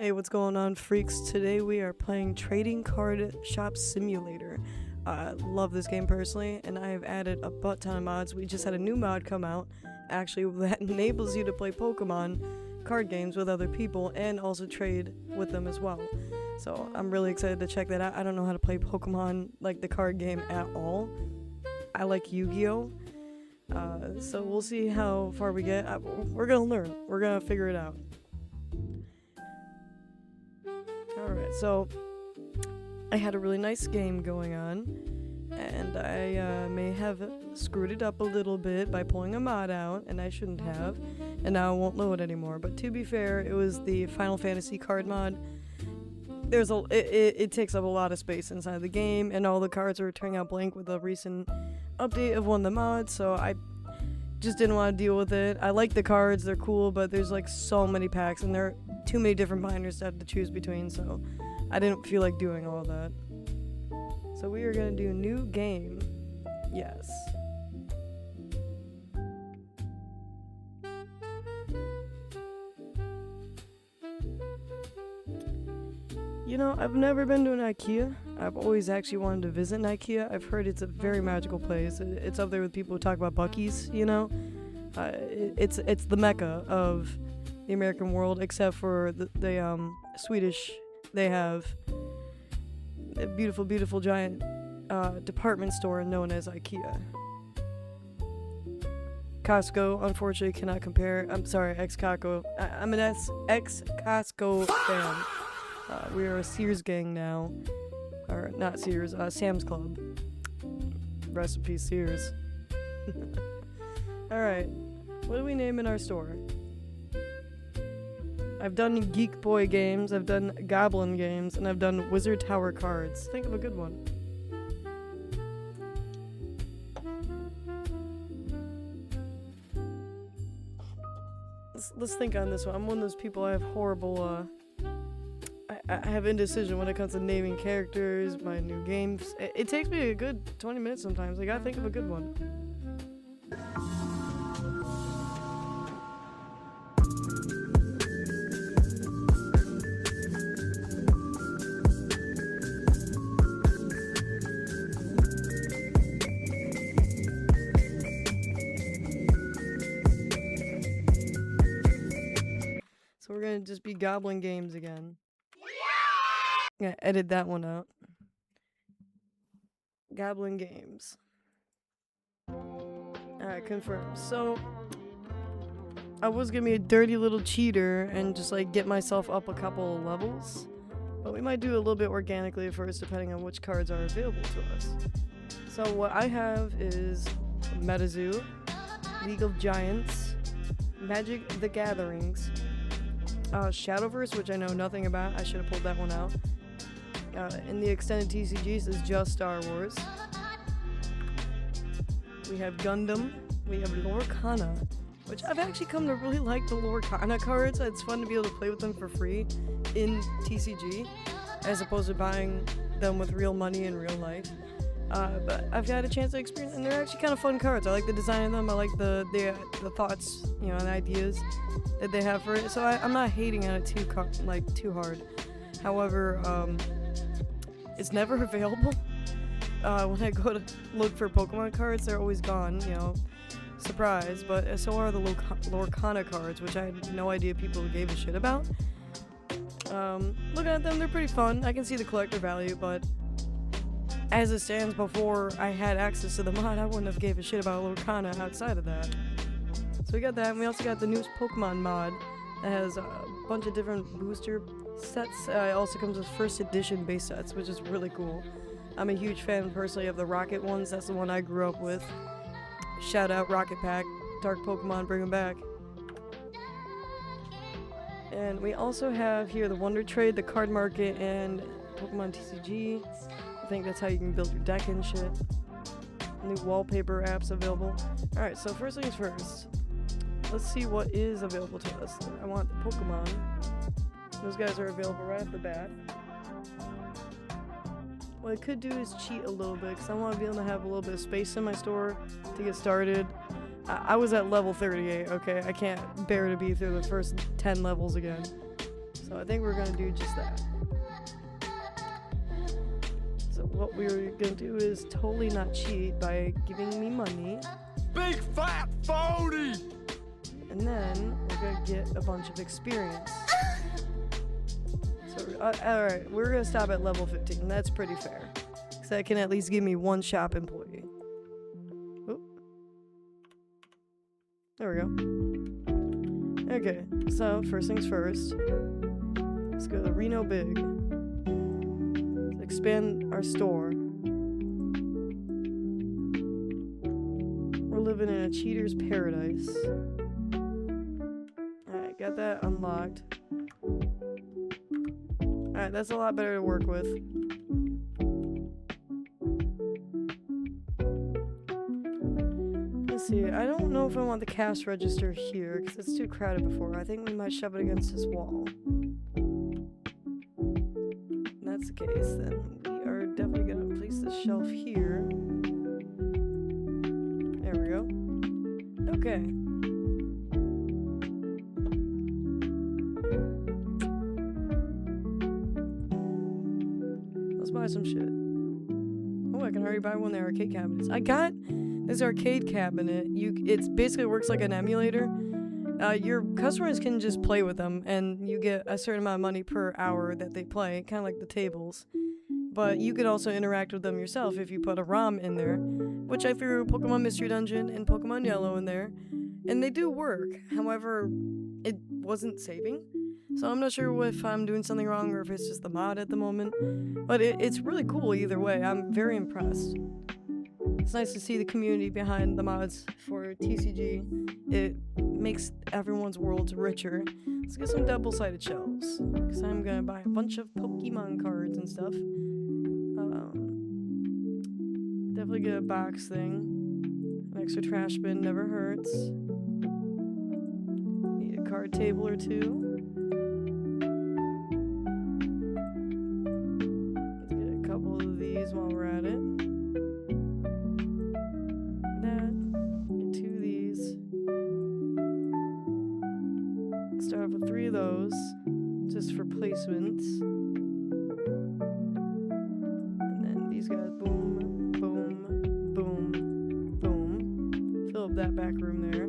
Hey, what's going on, freaks? Today we are playing Trading Card Shop Simulator. I love this game personally, and I have added a butt ton of mods. We just had a new mod come out, actually, that enables you to play Pokemon card games with other people and also trade with them as well. So I'm really excited to check that out. I don't know how to play Pokemon, like the card game, at all. I like Yu-Gi-Oh! So we'll see how far we get. We're gonna learn. We're gonna figure it out. Alright, so I had a really nice game going on, and I may have screwed it up a little bit by pulling a mod out, and I shouldn't have, and now it won't load anymore. But to be fair, it was the Final Fantasy card mod. It takes up a lot of space inside the game, and all the cards are turning out blank with a recent update of one of the mods, so I just didn't want to deal with it. I like the cards, they're cool, but there's like so many packs, and there are too many different binders to have to choose between, so I didn't feel like doing all that. So we are gonna do new game. Yes. You know, I've never been to an IKEA. I've always actually wanted to visit an IKEA. I've heard it's a very magical place. It's up there with people who talk about Buc-ee's, you know? It's the mecca of the American world, except for the Swedish. They have a beautiful, beautiful giant department store known as IKEA. Costco, unfortunately, cannot compare. I'm sorry, ex-Costco. I'm an ex-Costco fan. We are a Sears gang now. Or, not Sears, Sam's Club. Rest in peace, Sears. Alright, what do we name in our store? I've done Geek Boy games, I've done Goblin games, and I've done Wizard Tower cards. Think of a good one. Let's think on this one. I'm one of those people, I have horrible, I have indecision when it comes to naming characters, my new games. It takes me a good 20 minutes sometimes. I gotta think of a good one. So we're gonna just be Goblin games again. Yeah, edit that one out. Goblin games. Alright, confirm. So, I was gonna be a dirty little cheater and just like get myself up a couple of levels. But we might do a little bit organically first, depending on which cards are available to us. So what I have is MetaZoo, League of Giants, Magic the Gatherings, Shadowverse, which I know nothing about. I should have pulled that one out. In the extended TCGs is just Star Wars. We have Gundam. We have Lorcana, which I've actually come to really like the Lorcana cards. It's fun to be able to play with them for free in TCG, as opposed to buying them with real money in real life. But I've had a chance to experience, and they're actually kind of fun cards. I like the design of them. I like the thoughts, you know, and ideas that they have for it. So I'm not hating on it too hard. However, it's never available. When I go to look for Pokemon cards, they're always gone, you know, surprise. But so are the Lorcana cards, which I had no idea people gave a shit about. Looking at them, they're pretty fun. I can see the collector value, but as it stands, before I had access to the mod, I wouldn't have gave a shit about Lorcana outside of that. So we got that, and we also got the newest Pokemon mod that has a bunch of different booster sets. It also comes with first edition base sets, which is really cool. I'm a huge fan personally of the Rocket ones. That's the one I grew up with. Shout out Rocket Pack, Dark Pokemon, bring them back. And we also have here the Wonder Trade, the Card Market, and Pokemon TCG. I think that's how you can build your deck and shit. New wallpaper apps available. Alright, so first things first. Let's see what is available to us. I want the Pokemon. Those guys are available right off the bat. What I could do is cheat a little bit, because I want to be able to have a little bit of space in my store to get started. I was at level 38, okay? I can't bear to be through the first 10 levels again. So I think we're gonna do just that. So what we're gonna do is totally not cheat by giving me money. Big fat phony! And then we're gonna get a bunch of experience. So, alright, we're gonna stop at level 15. That's pretty fair. Because that can at least give me one shop employee. Oop. There we go. Okay, so first things first. Let's go to Reno Big. Let's expand our store. We're living in a cheater's paradise. Alright, got that unlocked. Alright, that's a lot better to work with. Let's see, I don't know if I want the cash register here, because it's too crowded before. I think we might shove it against this wall. If that's the case, then we are definitely going to place this shelf here. There we go. Okay. Let's buy some shit. Oh, I can already buy one of the arcade cabinets. I got this arcade cabinet. It basically works like an emulator. Your customers can just play with them, and you get a certain amount of money per hour that they play, kind of like the tables. But you could also interact with them yourself if you put a ROM in there, which I threw Pokemon Mystery Dungeon and Pokemon Yellow in there, and they do work. However, it wasn't saving. So I'm not sure if I'm doing something wrong or if it's just the mod at the moment. But it's really cool either way. I'm very impressed. It's nice to see the community behind the mods for TCG. It makes everyone's worlds richer. Let's get some double-sided shelves, because I'm going to buy a bunch of Pokemon cards and stuff. Definitely get a box thing. An extra trash bin never hurts. Need a card table or two. While we're at it. That. Get 2 of these. Start off with 3 of those. Just for placements. And then these guys, boom, boom, boom, boom. Fill up that back room there.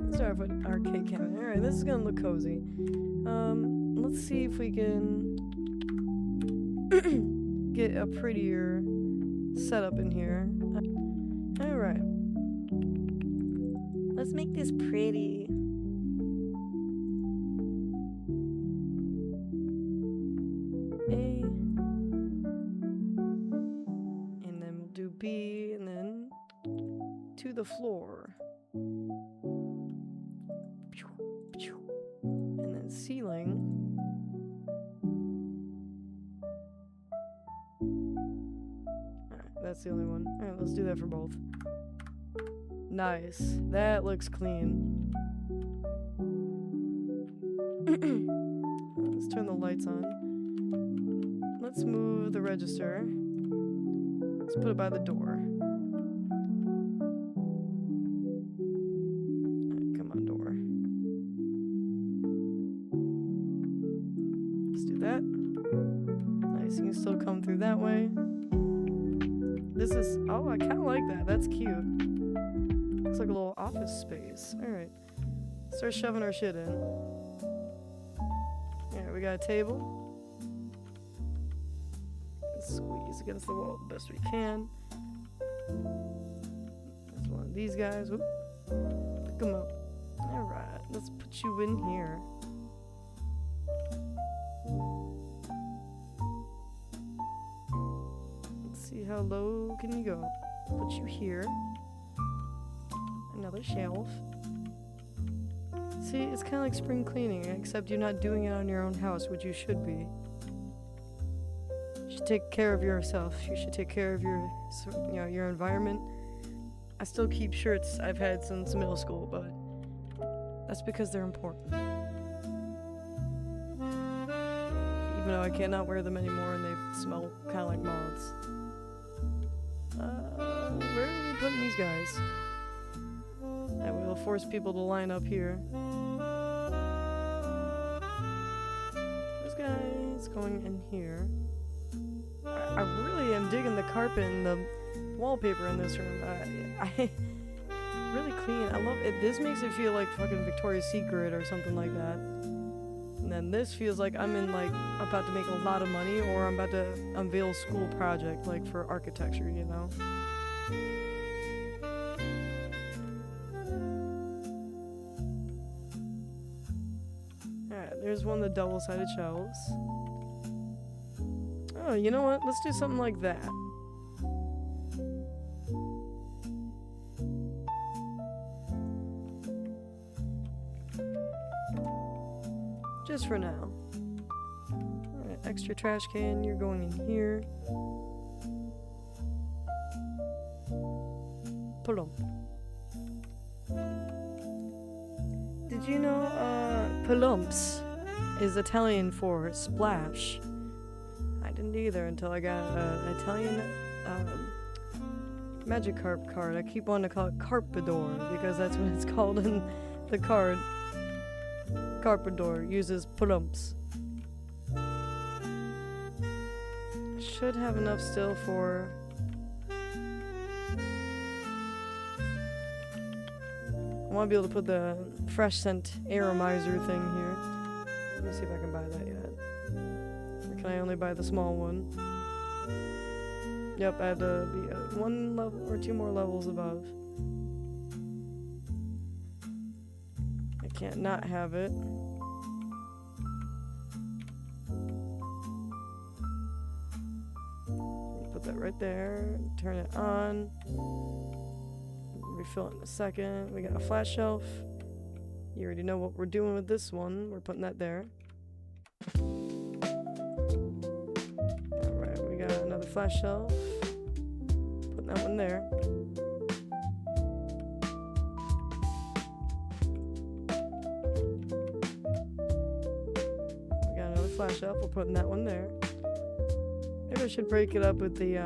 Let's start off with arcade cabinet. Alright, this is gonna look cozy. Let's see if we can get a prettier setup in here. Alright. Let's make this pretty. A. And then we'll do B, and then to the floor. And then ceiling. That's the only one. Alright, let's do that for both. Nice. That looks clean. Let's turn the lights on. Let's move the register. Let's put it by the door. Alright, come on, door. Let's do that. Nice, you can still come through that way. This is, oh, I kind of like that. That's cute. Looks like a little office space. Alright. Start shoving our shit in. Alright, we got a table. Squeeze against the wall the best we can. There's one of these guys. Whoop. Pick them up. Alright, let's put you in here. How low can you go? Put you here. Another shelf. See, it's kind of like spring cleaning, except you're not doing it on your own house, which you should be. You should take care of yourself. You should take care of your, your environment. I still keep shirts I've had since middle school, but that's because they're important. Even though I cannot wear them anymore and they smell kind of like moths. Where are we putting these guys? And we'll force people to line up here. This guy's going in here. I really am digging the carpet and the wallpaper in this room. I really clean. I love it. This makes it feel like fucking Victoria's Secret or something like that. And then this feels like I'm in like about to make a lot of money, or I'm about to unveil a school project like for architecture, you know? Alright, there's one of the double-sided shelves. Oh, you know what? Let's do something like that. Just for now. Alright, extra trash can, you're going in here. Plump. Did you know, plumps is Italian for splash? I didn't either until I got an Italian, Magikarp card. I keep wanting to call it Carpador because that's what it's called in the card. Carpador uses plumps. Should have enough still for... I want to be able to put the fresh scent aromizer thing here. Let me see if I can buy that yet. Or can I only buy the small one? Yep, I had to be one level or two more levels above. I can't not have it. Put that right there. Turn it on. Refill it in a second. We got a flat shelf. You already know what we're doing with this one. We're putting that there. Alright, we got another flat shelf. Putting that one there. We got another flat shelf. We're putting that one there. Maybe I should break it up with the,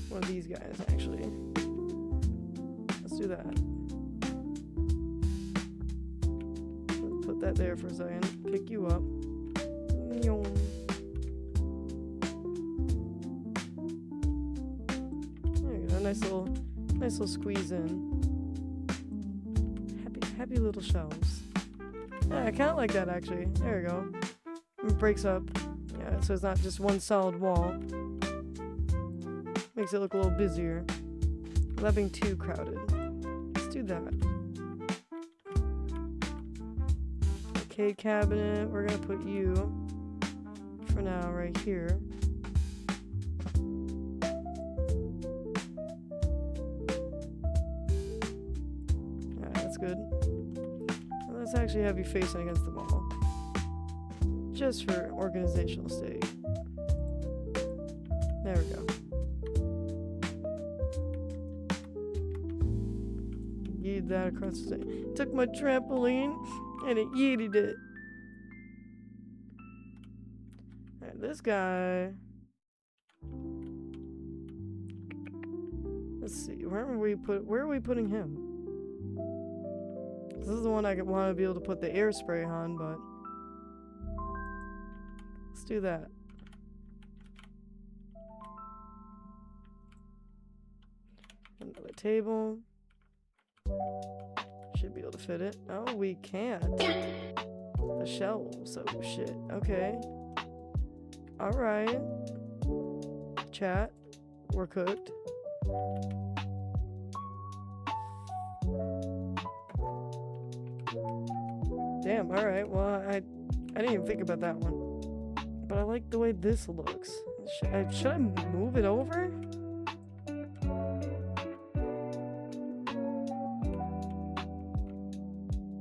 one of these guys, actually. Let's do that. Put that there for a second. Pick you up. There you go. Nice little squeeze in. Happy little shelves. Yeah, I kind of like that actually. There we go. It breaks up. Yeah, so it's not just one solid wall. Makes it look a little busier. Without being too crowded. Let's do that. Arcade cabinet. We're gonna put you for now right here. Alright, that's good. And let's actually have you facing against the wall. Just for organizational sake. There we go. Yeeted that across the stage. Took my trampoline and it yeeted it. Alright, this guy. Let's see. Where are we putting him? This is the one I want to be able to put the air spray on, but let's do that. Another table. Should be able to fit it. Oh, we can't. The shelves. Oh, shit. Okay. Alright. Chat. We're cooked. Damn, alright. Well, I didn't even think about that one. But I like the way this looks. Should I move it over?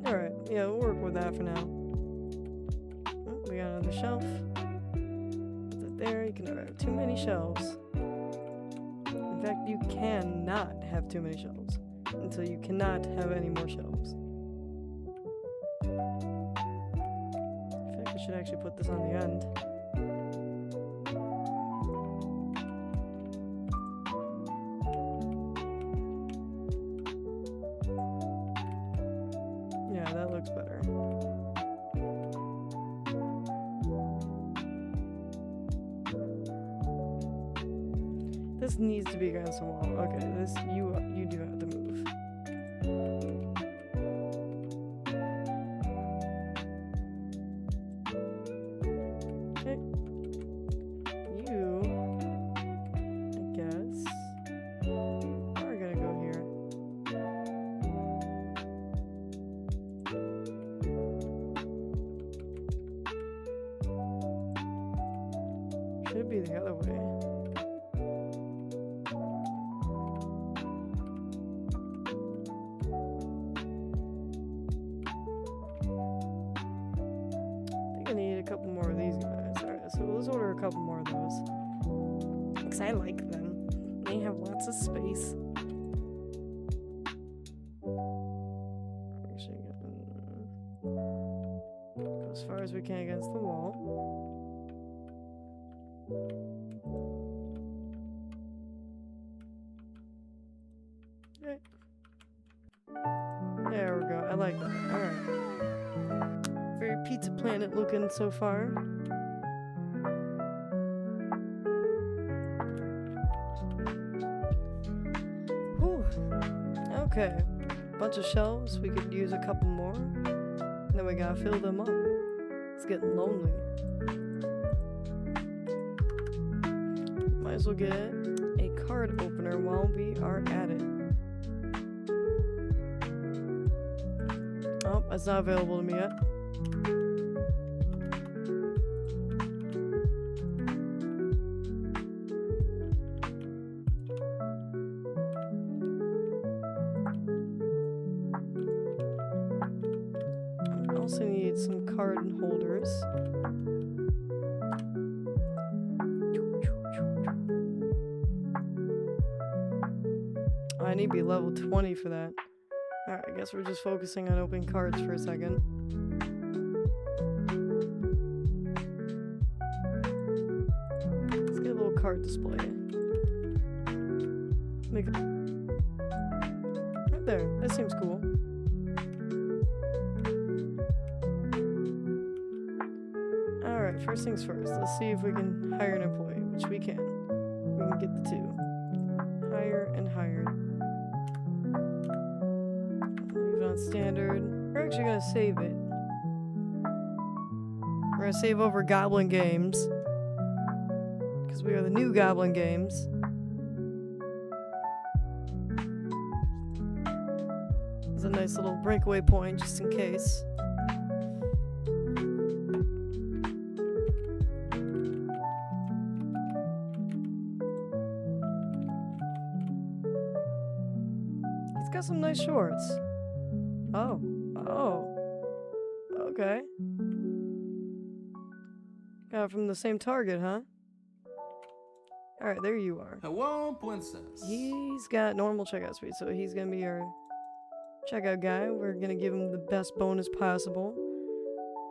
Alright, yeah, we'll work with that for now. Oh, we got another shelf. Put that there. You can never have too many shelves. In fact, you cannot have too many shelves until you cannot have any more shelves. I feel like I should actually put this on the end. looks better. This needs to be against the wall. Okay, this you do have to move. Okay. You, I guess, are gonna go here. Should be the other way. I need a couple more of these guys. Alright, so let's order a couple more of those. Because I like them. They have lots of space. Actually, go as far as we can against the wall. Okay. There we go. I like that. Alright. Very Pizza Planet looking so far. Whew. Okay. Bunch of shelves. We could use a couple more. And then we gotta fill them up. It's getting lonely. Might as well get a card opener while we are at it. Oh, that's not available to me yet. I also need some card holders. I need to be level 20 for that. Alright, I guess we're just focusing on opening cards for a second. Let's get a little card display. Make it right there. That seems cool. Alright, first things first. Let's see if we can hire an employee, which we can. We can get the two. Hire and hired. Leave it on standard. We're actually gonna save it. We're gonna save over Goblin Games. Because we are the new Goblin Games. It's a nice little breakaway point just in case. He's got some nice shorts. Oh. Okay. Got it from the same Target, huh? Alright, there you are. Hello, princess. He's got normal checkout speed, so he's gonna be our checkout guy. We're gonna give him the best bonus possible.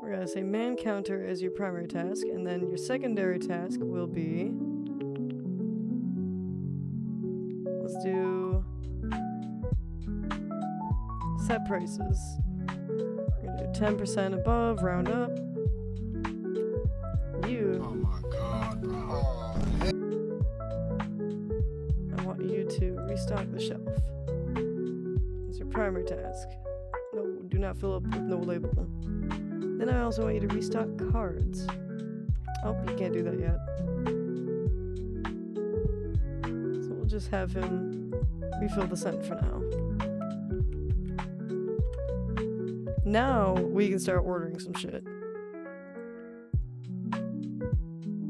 We're gonna say man counter as your primary task, and then your secondary task will be... Let's do... set prices. We're gonna do 10% above, round up. You... Oh my god, bro. I want you to restock the shelf. It's your primary task. No, do not fill up with no label. Then I also want you to restock cards. Oh, you can't do that yet. So we'll just have him refill the scent for now. Now we can start ordering some shit.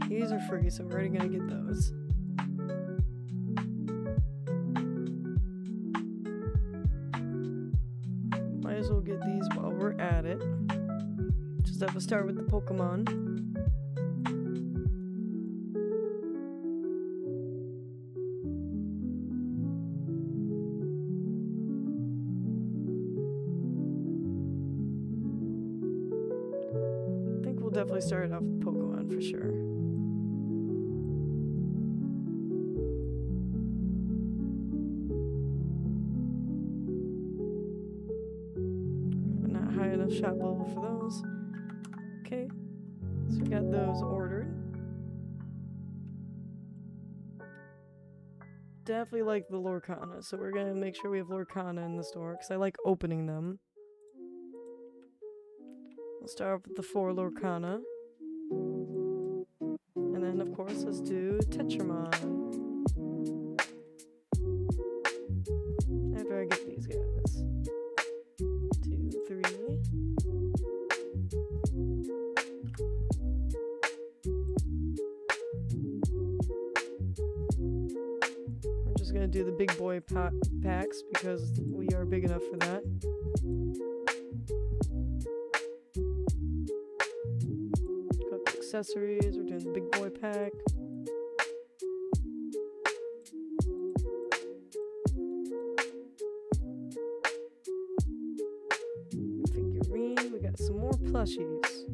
These are free, so we're already gonna get those. Might as well get these while we're at it. Just have to start with the Pokemon. I think we'll definitely start it off with Pokemon for sure. shop level for those. Okay, so we got those ordered. Definitely like the Lorcana, so we're gonna make sure we have Lorcana in the store because I like opening them. We'll start off with the 4 Lorcana. And then, of course, let's do Tetramon. After I get these guys. 2, 3. We're just gonna do the big boy packs because we are big enough for that. Got the accessories, we're doing the big boy pack. Figurine, we got some more plushies.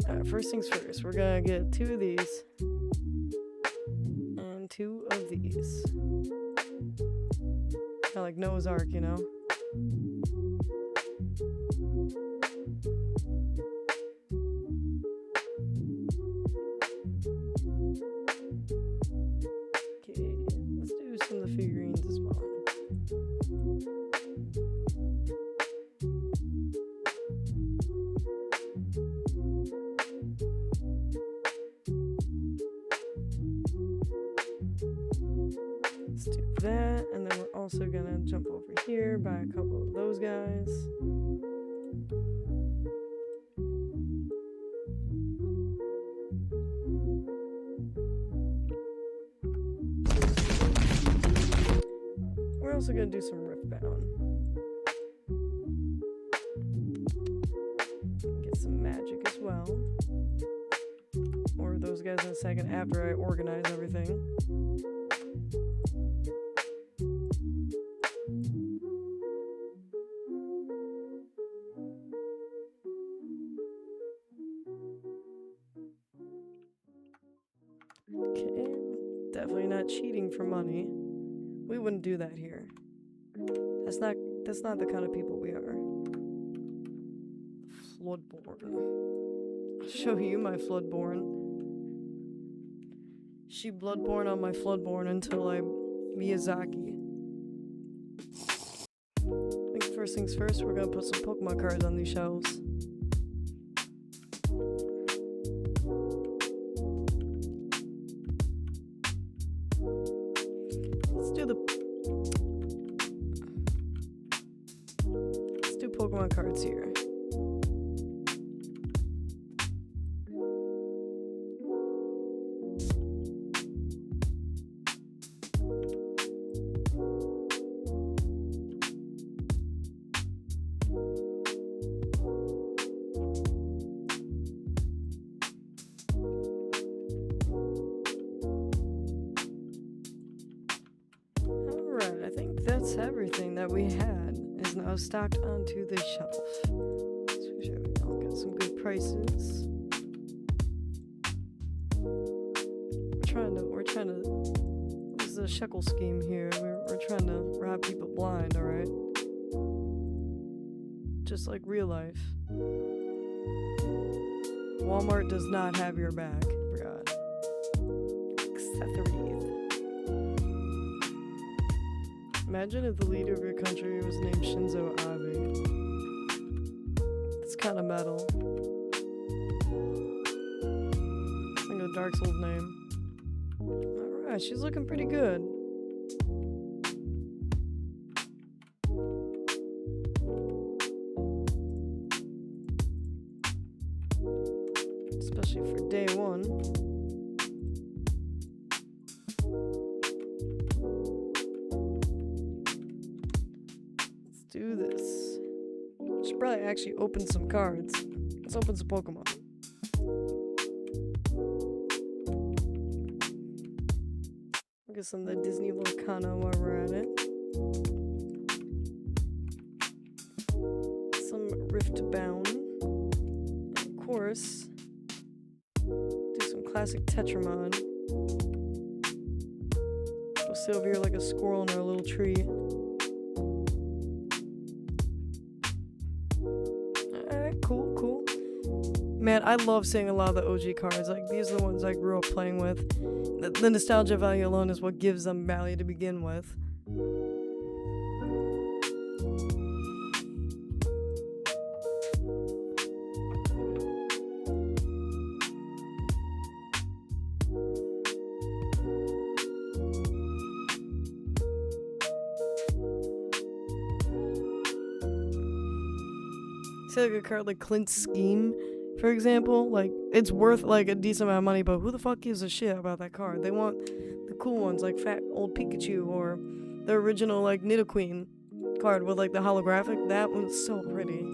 Alright, first things first, we're gonna get 2 of these. And 2 of these. Kinda like Noah's Ark, you know? Okay, let's do some of the figurines as well. Let's do that, and then we're also gonna jump over here, buy a couple of those guys. We're also gonna do some Riftbound. Get some magic as well. Or those guys in a second after I organize everything. Okay, definitely not cheating for money. We wouldn't do that here. That's not the kind of people we are. Floodborn. I'll show you my Floodborn. She Bloodborne on my Floodborn until I Miyazaki. I think first things first, we're gonna put some Pokemon cards on these shelves. Let's do Pokemon cards here. Alright, I think that's everything that we had is now stocked onto the shelf. Let's make sure we all get some good prices. We're trying to, this is a shekel scheme here. We're trying to rob people blind, alright? Just like real life. Walmart does not have your back. Forgot. Accessories. Imagine if the leader of your country was named Shinzo Abe. It's kind of metal. Think of Dark Soul's name. Alright, she's looking pretty good. Especially for day one. Let's do this. Should probably actually open some cards. Let's open some Pokemon. Get some of the Disney Lorcana while we're at it. Some Riftbound. And of course, do some classic Tetramon. We'll sit over here like a squirrel in our little tree. cool. Man, I love seeing a lot of the OG cards. Like, these are the ones I grew up playing with. The nostalgia value alone is what gives them value to begin with. Say like a card like Clint's Scheme, for example, like it's worth like a decent amount of money, but who the fuck gives a shit about that card? They want the cool ones like Fat Old Pikachu or the original like Nidoqueen card with like the holographic. That one's so pretty.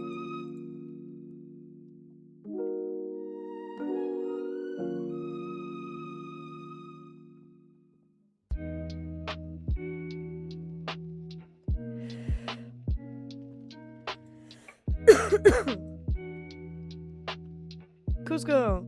Cusco.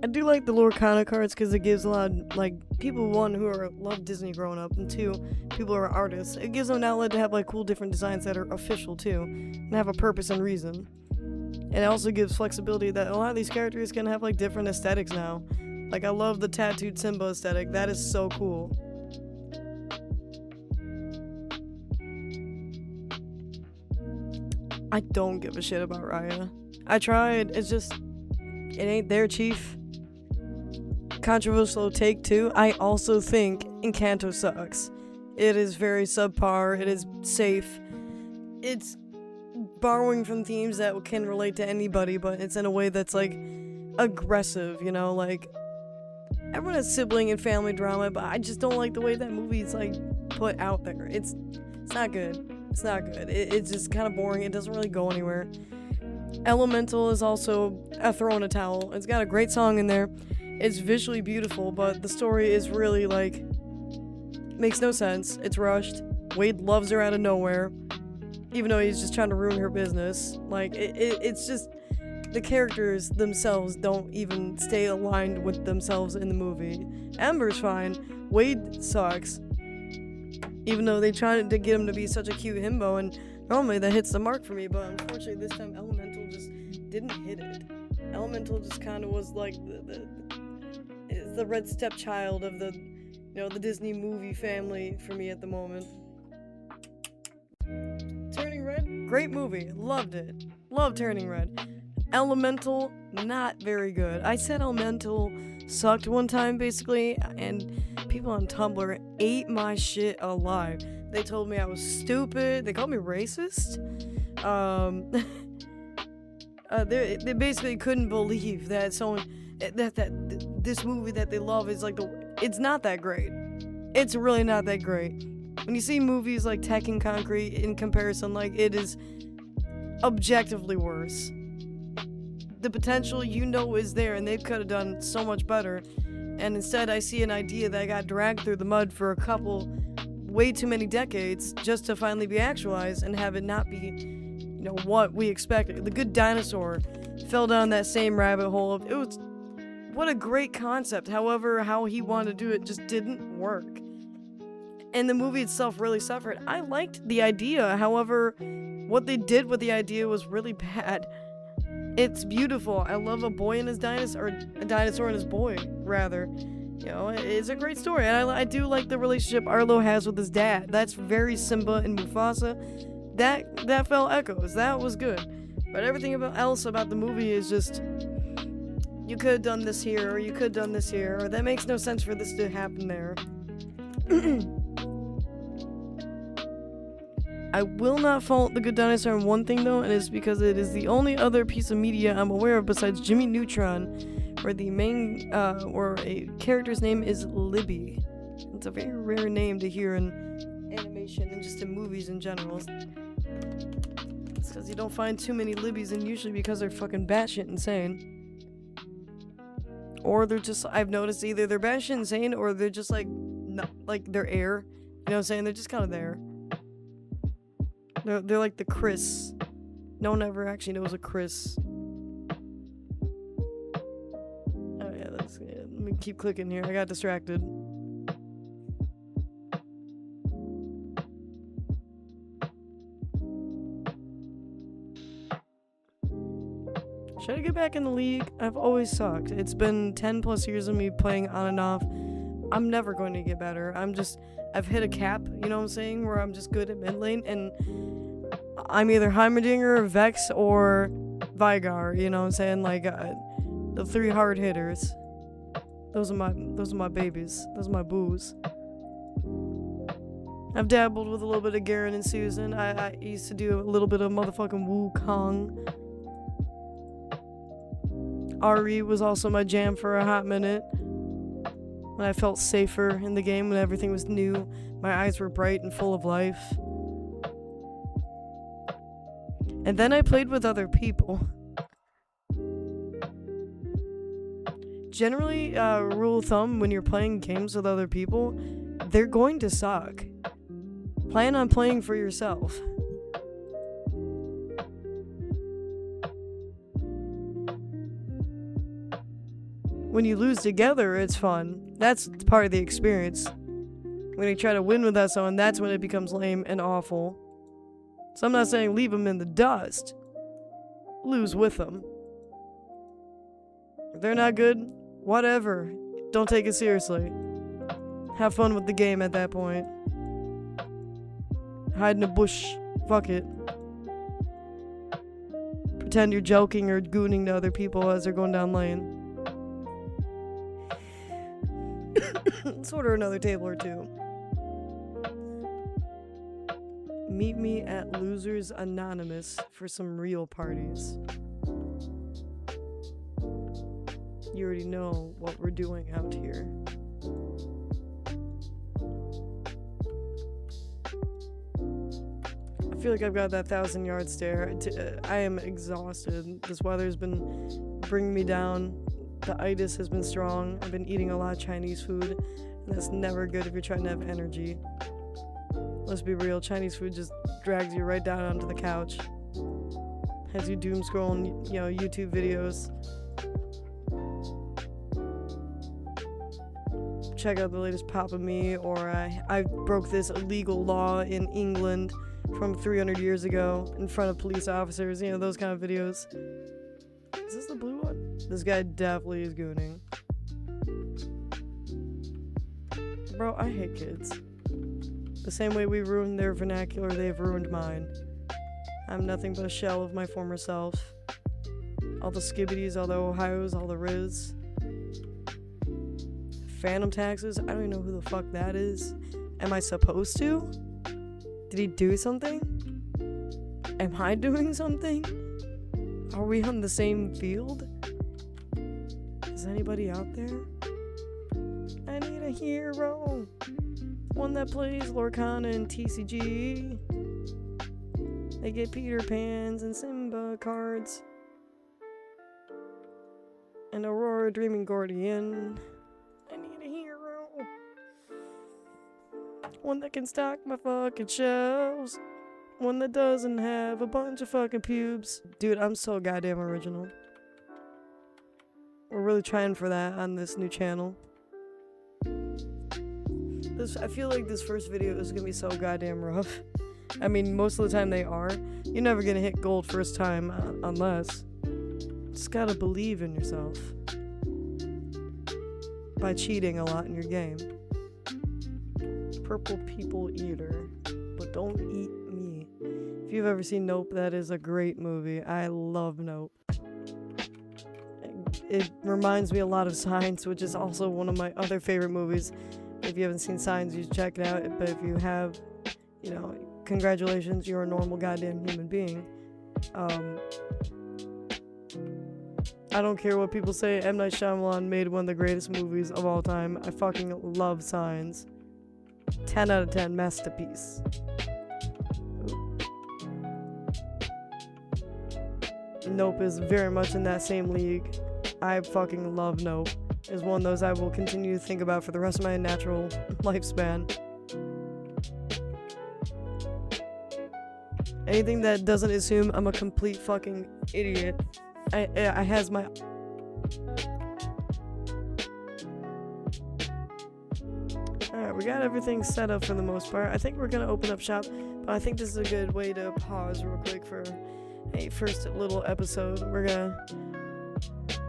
I do like the Lorcana cards because it gives a lot of, like, people, one, who love Disney growing up, and two, people who are artists. It gives them an outlet to have, like, cool different designs that are official, too, and have a purpose and reason. And it also gives flexibility that a lot of these characters can have, like, different aesthetics now. Like, I love the tattooed Simba aesthetic. That is so cool. I don't give a shit about Raya. I tried. It's just, it ain't there, chief. Controversial take too. I also think Encanto sucks. It is very subpar. It is safe. It's borrowing from themes that can relate to anybody, but it's in a way that's like aggressive, you know, like everyone has sibling and family drama, but I just don't like the way that movie's like put out there. It's not good. It's not good. It's just kind of boring. It doesn't really go anywhere. Elemental is also a throw in a towel. It's got a great song in there. It's visually beautiful, but the story is really like makes no sense. It's rushed. Wade loves her out of nowhere, even though he's just trying to ruin her business. Like it's just the characters themselves don't even stay aligned with themselves in the movie. Ember's fine. Wade sucks. Even though they tried to get him to be such a cute himbo, and normally that hits the mark for me, but unfortunately this time Elemental just didn't hit it. Elemental just kind of was like the red stepchild of the, you know, the Disney movie family for me at the moment. Turning Red, great movie, loved it. Loved Turning Red. Elemental, not very good. I said Elemental sucked one time, basically, and people on Tumblr ate my shit alive. They told me I was stupid. They called me racist. They basically couldn't believe that this movie that they love is like it's not that great. It's really not that great. When you see movies like Tekken Concrete in comparison, like, it is objectively worse. The potential, you know, is there, and they could have done so much better. And instead, I see an idea that got dragged through the mud for way too many decades, just to finally be actualized and have it not be, you know, what we expected. The Good Dinosaur fell down that same rabbit hole. It was, what a great concept. However, how he wanted to do it just didn't work. And the movie itself really suffered. I liked the idea. However, what they did with the idea was really bad. It's beautiful. I love a boy and his dinosaur, or a dinosaur and his boy, rather. You know, it's a great story, and I do like the relationship Arlo has with his dad. That's very Simba and Mufasa. That fell echoes. That was good. But everything else about the movie is just, you could have done this here, or you could have done this here, or that makes no sense for this to happen there. I will not fault The Good Dinosaur in one thing, though, and it's because it is the only other piece of media I'm aware of besides Jimmy Neutron where the main, or a character's name is Libby. It's a very rare name to hear in animation and just in movies in general. It's because you don't find too many Libbies, and usually because they're fucking batshit insane. Or they're just, I've noticed either they're batshit insane or they're just like, no, like they're air. You know what I'm saying? They're just kind of there. They're like the Chris. No one ever actually knows a Chris. Oh yeah, let me keep clicking here. I got distracted. Should I get back in the league? I've always sucked. It's been 10 plus years of me playing on and off. I'm never going to get better. I've hit a cap, you know what I'm saying, where I'm just good at mid lane, and I'm either Heimerdinger, Vex, or Vigar, you know what I'm saying, like, the 3 hard hitters. Those are my babies. Those are my boos. I've dabbled with a little bit of Garen and Susan. I used to do a little bit of motherfucking Wukong. RE was also my jam for a hot minute. When I felt safer in the game, when everything was new, my eyes were bright and full of life. And then I played with other people. Generally, rule of thumb, when you're playing games with other people, they're going to suck. Plan on playing for yourself. When you lose together, it's fun. That's part of the experience. When you try to win without someone, that's when it becomes lame and awful. So I'm not saying leave them in the dust. Lose with them. If they're not good, whatever. Don't take it seriously. Have fun with the game at that point. Hide in a bush. Fuck it. Pretend you're joking or gooning to other people as they're going down lane. Let's order another table or two. Meet me at Losers Anonymous for some real parties. You already know what we're doing out here. I feel like I've got that 1,000-yard stare. I am exhausted. This weather's been bringing me down. The itis has been strong. I've been eating a lot of Chinese food, and that's never good if you're trying to have energy. Let's be real, Chinese food just drags you right down onto the couch. Has you doom scrolling, YouTube videos. Check out the latest Papa Me, or I broke this illegal law in England from 300 years ago in front of police officers, those kind of videos. Is this the blue one? This guy definitely is gooning. Bro, I hate kids. The same way we ruined their vernacular, they've ruined mine. I'm nothing but a shell of my former self. All the skibbities, all the Ohios, all the Riz. Phantom taxes, I don't even know who the fuck that is. Am I supposed to? Did he do something? Am I doing something? Are we on the same field? Is anybody out there? I need a hero. One that plays Lorcana and TCG. They get Peter Pans and Simba cards. And Aurora Dreaming Guardian. I need a hero. One that can stock my fucking shelves. One that doesn't have a bunch of fucking pubes. Dude, I'm so goddamn original. We're really trying for that on this new channel. I feel like this first video is gonna be so goddamn rough. I mean, most of the time they are. You're never gonna hit gold first time unless. Just gotta believe in yourself. By cheating a lot in your game. Purple People Eater. But don't eat me. If you've ever seen Nope, that is a great movie. I love Nope. It reminds me a lot of Signs, which is also one of my other favorite movies. If you haven't seen Signs, you should check it out. But if you have, congratulations, you're a normal goddamn human being. I don't care what people say. M. Night Shyamalan made one of the greatest movies of all time. I fucking love Signs. 10 out of 10 masterpiece. Nope is very much in that same league. I fucking love Nope. It's one of those I will continue to think about for the rest of my natural lifespan. Anything that doesn't assume I'm a complete fucking idiot. I has my... Alright, we got everything set up for the most part. I think we're gonna open up shop, but I think this is a good way to pause real quick for a first little episode. We're gonna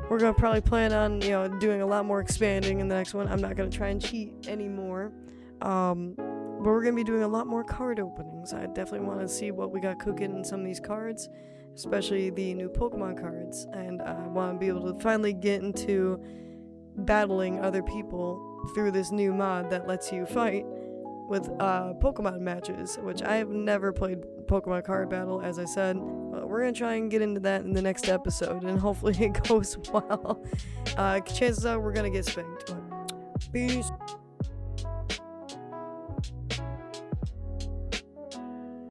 We're gonna probably plan on, doing a lot more expanding in the next one. I'm not gonna try and cheat anymore. But we're gonna be doing a lot more card openings. I definitely want to see what we got cooking in some of these cards, especially the new Pokemon cards. And I want to be able to finally get into battling other people through this new mod that lets you fight with Pokemon matches, which I have never played Pokemon card battle, as I said. But we're gonna try and get into that in the next episode, and hopefully it goes well. Chances are we're gonna get spanked. But peace.